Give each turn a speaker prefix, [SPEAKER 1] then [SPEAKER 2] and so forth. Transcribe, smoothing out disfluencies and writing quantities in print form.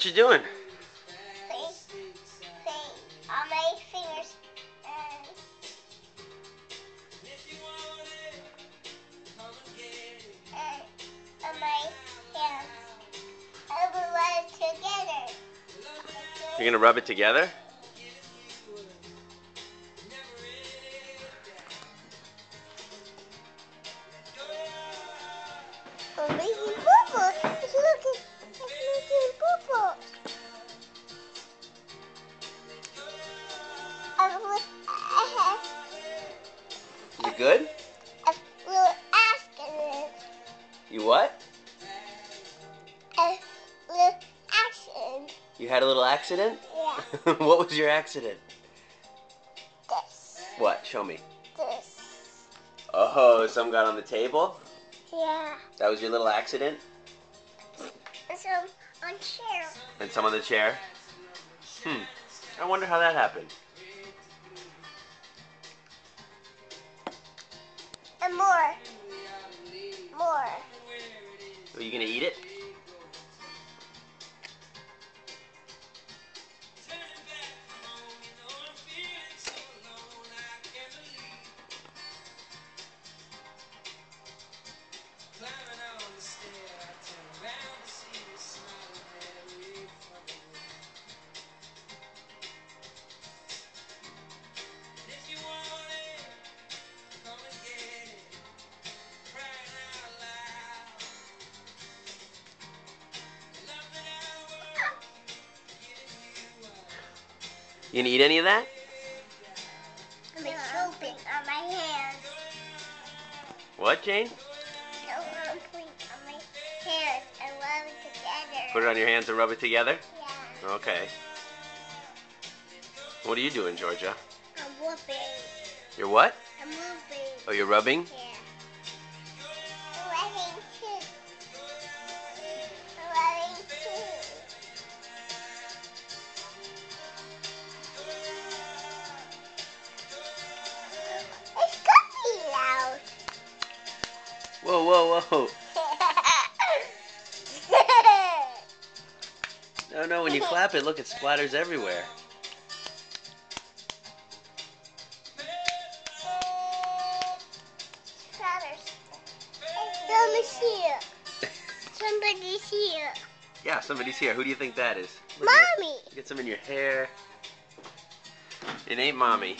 [SPEAKER 1] What you doing?
[SPEAKER 2] On my fingers and on my hands. I will rub it together.
[SPEAKER 1] You're gonna rub it together?
[SPEAKER 2] I'm making bubbles. It's making bubbles.
[SPEAKER 1] Is it good?
[SPEAKER 2] A little accident.
[SPEAKER 1] You what?
[SPEAKER 2] A little accident.
[SPEAKER 1] You had a little accident?
[SPEAKER 2] Yeah.
[SPEAKER 1] What was your accident?
[SPEAKER 2] This.
[SPEAKER 1] What? Show me.
[SPEAKER 2] This.
[SPEAKER 1] Oh, some got on the table?
[SPEAKER 2] Yeah.
[SPEAKER 1] That was your little accident?
[SPEAKER 2] And some on chair.
[SPEAKER 1] And some on the chair? I wonder how that happened.
[SPEAKER 2] And more. More.
[SPEAKER 1] Are you gonna eat it? You gonna eat any of that?
[SPEAKER 2] I'm choking on my hands.
[SPEAKER 1] What, Jane?
[SPEAKER 2] I'm putting on my hands and rub it together.
[SPEAKER 1] Put it on your hands and rub it together?
[SPEAKER 2] Yeah.
[SPEAKER 1] Okay. What are you doing, Georgia?
[SPEAKER 2] I'm whooping.
[SPEAKER 1] You're what?
[SPEAKER 2] I'm moving.
[SPEAKER 1] Oh, you're rubbing?
[SPEAKER 2] Yeah. I'm rubbing too. I'm rubbing too. It's cookie loud.
[SPEAKER 1] Whoa, whoa, whoa. No, when you clap it, look, it splatters everywhere.
[SPEAKER 2] Somebody's here. Somebody's here.
[SPEAKER 1] Yeah, somebody's here. Who do you think that is? Look,
[SPEAKER 2] Mommy.
[SPEAKER 1] Get some in your hair. It ain't Mommy.